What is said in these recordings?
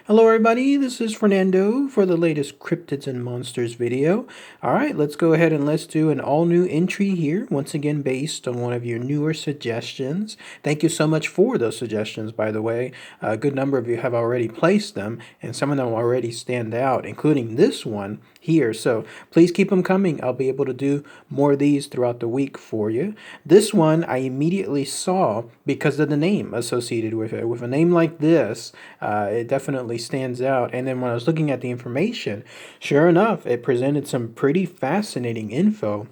Hello everybody, this is Fernando for the latest Cryptids and Monsters video. Alright, let's go ahead and let's do an all-new entry here, once again based on one of your newer suggestions. Thank you so much for those suggestions, by the way. A good number of you have already placed them, and some of them already stand out, including this one here. So please keep them coming. I'll be able to do more of these throughout the week for you. This one I immediately saw because of the name associated with it. With a name like this, it definitely stands out. And then when I was looking at the information, sure enough, it presented some pretty fascinating info,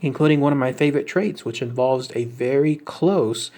including one of my favorite traits, which involves a very close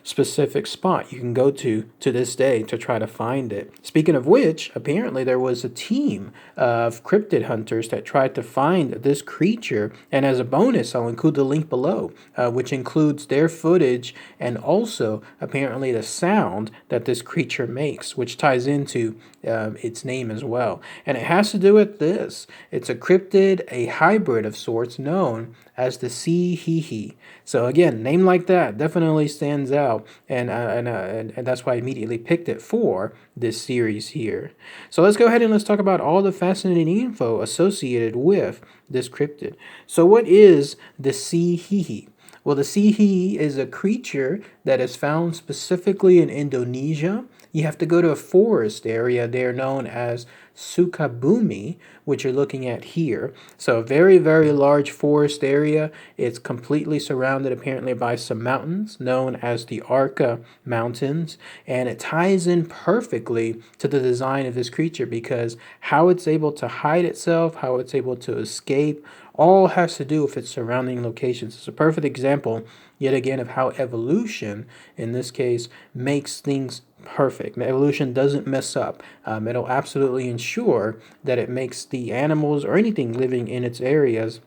specific spot you can go to this day to try to find it. Speaking of which, apparently there was a team of cryptid hunters that tried to find this creature, and as a bonus, I'll include the link below, which includes their footage and also apparently the sound that this creature makes, which ties into its name as well. And it has to do with this. It's a cryptid, a hybrid of sorts known as the Cehehe. So again, name like that definitely stands out, and that's why I immediately picked it for this series here. So let's go ahead and let's talk about all the fascinating info associated with this cryptid. So what is the Cehehe? Well, the Cehehe is a creature that is found specifically in Indonesia. You have to go to a forest area there known as Sukabumi, which you're looking at here. So a very, very large forest area. It's completely surrounded apparently by some mountains known as the Arca Mountains. And it ties in perfectly to the design of this creature because how it's able to hide itself, how it's able to escape, all has to do with its surrounding locations. It's a perfect example, yet again, of how evolution, in this case, makes things perfect. Evolution doesn't mess up. It'll absolutely ensure that it makes the animals or anything living in its areas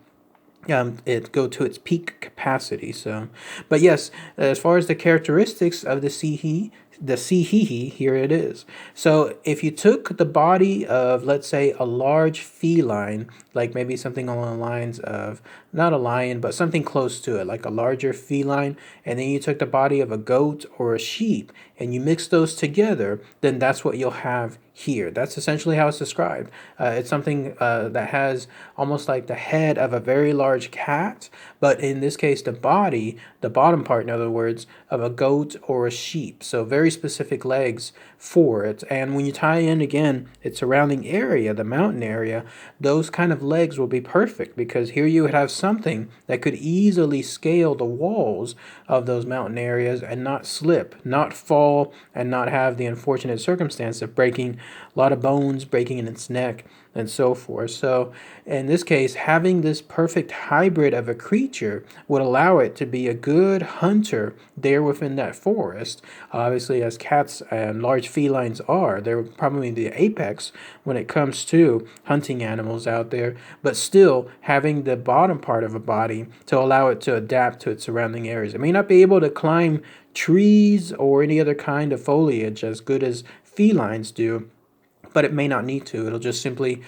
it go to its peak capacity. So, but yes, as far as the characteristics of the Cehehe, here it is. So if you took the body of, let's say, a large feline, like maybe something along the lines of, not a lion, but something close to it, like a larger feline, and then you took the body of a goat or a sheep, and you mix those together, then that's what you'll have here. That's essentially how it's described. It's something that has almost like the head of a very large cat, but in this case, the body, the bottom part, in other words, of a goat or a sheep. So very specific legs for it. And when you tie in again its surrounding area, the mountain area, those kind of legs will be perfect because here you would have something that could easily scale the walls of those mountain areas and not slip, not fall, and not have the unfortunate circumstance of breaking a lot of bones, breaking in its neck, and so forth. So in this case, having this perfect hybrid of a creature would allow it to be a good hunter there within that forest. Obviously, as cats and large felines are, they're probably the apex when it comes to hunting animals out there, but still having the bottom part of a body to allow it to adapt to its surrounding areas. It may not be able to climb trees or any other kind of foliage as good as felines do, but it may not need to. It'll just simply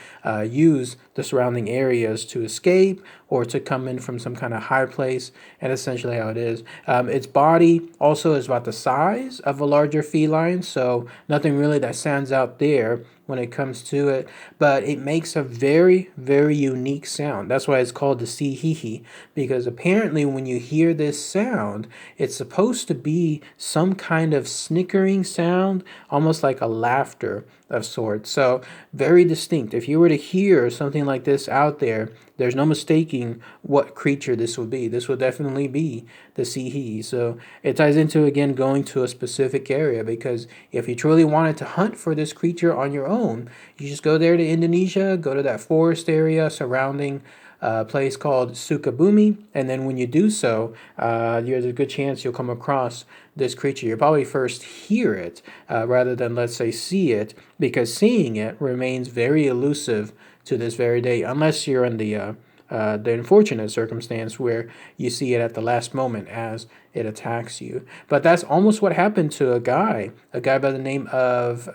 use the surrounding areas to escape or to come in from some kind of high place, and essentially how it is. Its body also is about the size of a larger feline, so nothing really that stands out there when it comes to it, but it makes a very, very unique sound. That's why it's called the Cehehe, because apparently when you hear this sound, it's supposed to be some kind of snickering sound, almost like a laughter of sorts. So very distinct. If you were to hear something like this out there, there's no mistaking what creature this would be. This would definitely be the Cehehe. So it ties into, again, going to a specific area, because if you truly wanted to hunt for this creature on your own, you just go there to Indonesia, go to that forest area surrounding a place called Sukabumi, and then when you do so, there's a good chance you'll come across this creature. You'll probably first hear it rather than, let's say, see it, because seeing it remains very elusive to this very day, unless you're in the unfortunate circumstance where you see it at the last moment as it attacks you. But that's almost what happened to a guy by the name of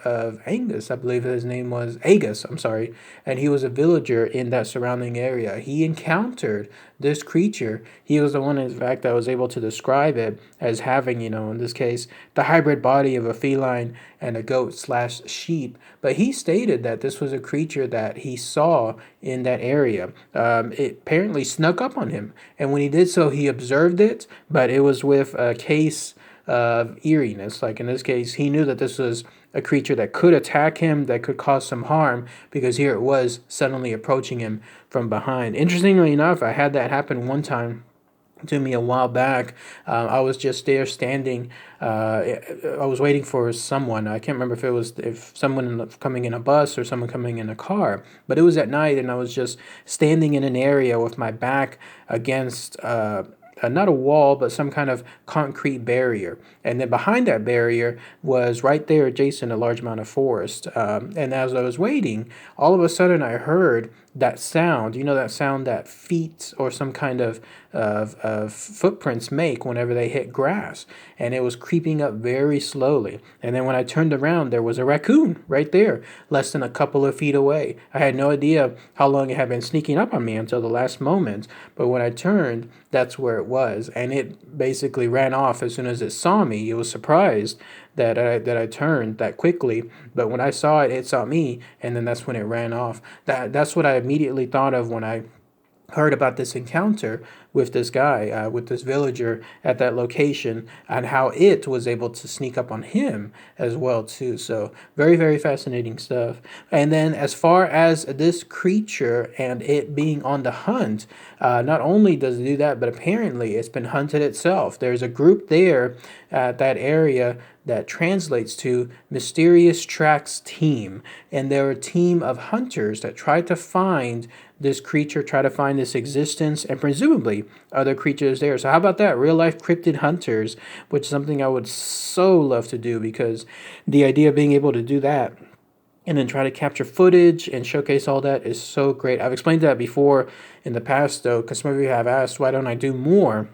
Angus. I believe his name was Agus. I'm sorry, and he was a villager in that surrounding area. He encountered this creature. He was the one, in fact, that was able to describe it as having, in this case, the hybrid body of a feline and a goat slash sheep. But he stated that this was a creature that he saw in that area. It apparently snuck up on him, and when he did so, he observed it, but it was with a case of eeriness. Like in this case, he knew that this was a creature that could attack him, that could cause some harm, because here it was suddenly approaching him from behind. Interestingly enough, I had that happen one time to me a while back. I was just there standing. I was waiting for someone. I can't remember if someone coming in a bus or someone coming in a car, but it was at night, and I was just standing in an area with my back against not a wall, but some kind of concrete barrier. And then behind that barrier was right there adjacent a large amount of forest. And as I was waiting, all of a sudden I heard that sound, that sound that feet or some kind of footprints make whenever they hit grass. And it was creeping up very slowly. And then when I turned around, there was a raccoon right there, less than a couple of feet away. I had no idea how long it had been sneaking up on me until the last moment. But when I turned, that's where it was. And it basically ran off as soon as it saw me. It was surprised that I turned that quickly, but when I saw it, it saw me, and then that's when it ran off. That's what I immediately thought of when I heard about this encounter with this guy, with this villager at that location, and how it was able to sneak up on him as well too. So very, very fascinating stuff. And then as far as this creature and it being on the hunt, not only does it do that, but apparently it's been hunted itself. There's a group there at that area that translates to Mysterious Tracks Team. And they're a team of hunters that try to find this creature, try to find this existence, and presumably other creatures there. So how about that? Real life cryptid hunters, which is something I would so love to do, because the idea of being able to do that and then try to capture footage and showcase all that is so great. I've explained that before in the past, though, because some of you have asked, why don't I do more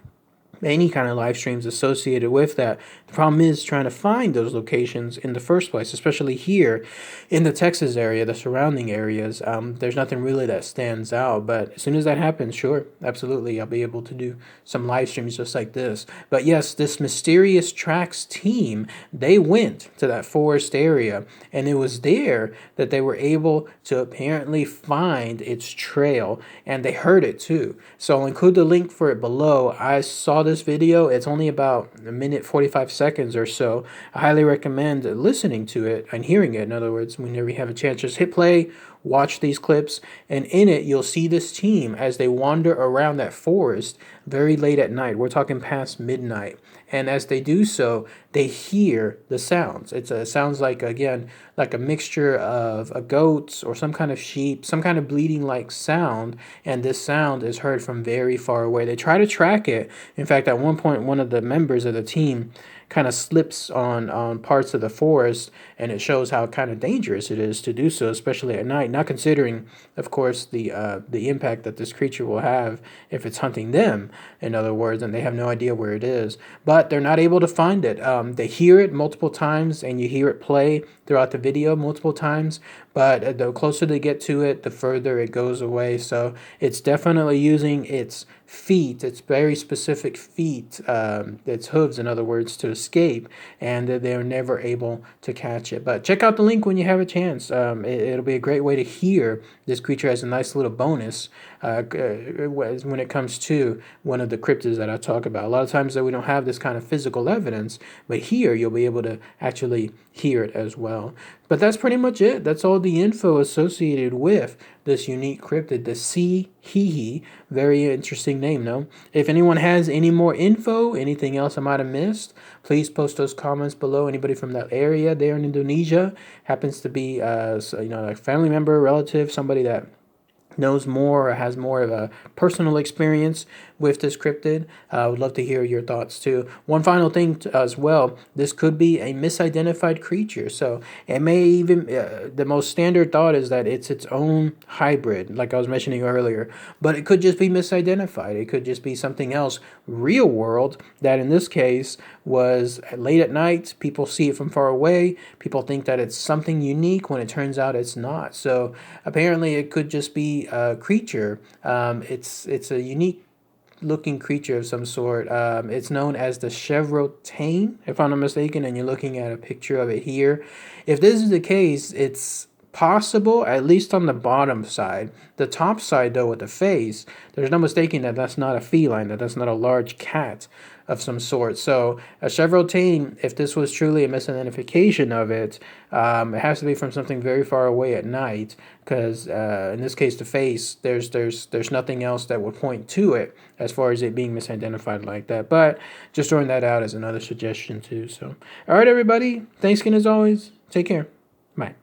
any kind of live streams associated with that? The problem is trying to find those locations in the first place, especially here in the Texas area, the surrounding areas. There's nothing really that stands out, but as soon as that happens, sure, absolutely, I'll be able to do some live streams just like this. But yes, this Mysterious Tracks team, they went to that forest area, and it was there that they were able to apparently find its trail, and they heard it too. So I'll include the link for it below. I saw this video. It's only about a minute 45 seconds or so. I highly recommend listening to it and hearing it. In other words, whenever you have a chance, just hit play, watch these clips, and in it you'll see this team as they wander around that forest very late at night. We're talking past midnight. And as they do so, they hear the sounds. It sounds like, again, like a mixture of a goat or some kind of sheep, some kind of bleating like sound, and this sound is heard from very far away. They try to track it. In fact, at one point, one of the members of the team kind of slips on parts of the forest, and it shows how kind of dangerous it is to do so, especially at night, not considering, of course, the impact that this creature will have if it's hunting them, in other words, and they have no idea where it is. But they're not able to find it. They hear it multiple times, and you hear it play throughout the video multiple times, but the closer they get to it, the further it goes away. So it's definitely using its feet, its very specific feet, its hooves, in other words, to escape, and they're never able to catch it. But check out the link when you have a chance. It'll be a great way to hear this creature as a nice little bonus when it comes to one of the cryptids that I talk about. A lot of times that we don't have this kind of physical evidence, but here you'll be able to actually hear it as well. But that's pretty much it. That's all the info associated with this unique cryptid, the Cehehe. Very interesting name, no? If anyone has any more info, anything else I might have missed, please post those comments below. Anybody from that area there in Indonesia happens to be, a family member, relative, somebody that knows more or has more of a personal experience with this cryptid, I would love to hear your thoughts too. One final thing as well, this could be a misidentified creature. So it may even, the most standard thought is that it's its own hybrid, like I was mentioning earlier, but it could just be misidentified. It could just be something else real world that in this case was late at night. People see it from far away. People think that it's something unique when it turns out it's not. So apparently it could just be a creature. It's a unique looking creature of some sort. It's known as the chevrotain, if I'm not mistaken, and you're looking at a picture of it here. If this is the case, it's possible, at least on the bottom side. The top side, though, with the face, there's no mistaking that that's not a feline, that that's not a large cat of some sort. So a chevrotain, if this was truly a misidentification of it, it has to be from something very far away at night, because in this case, the face, there's nothing else that would point to it as far as it being misidentified like that. But just throwing that out as another suggestion too. So, all right, everybody. Thanks again as always. Take care. Bye.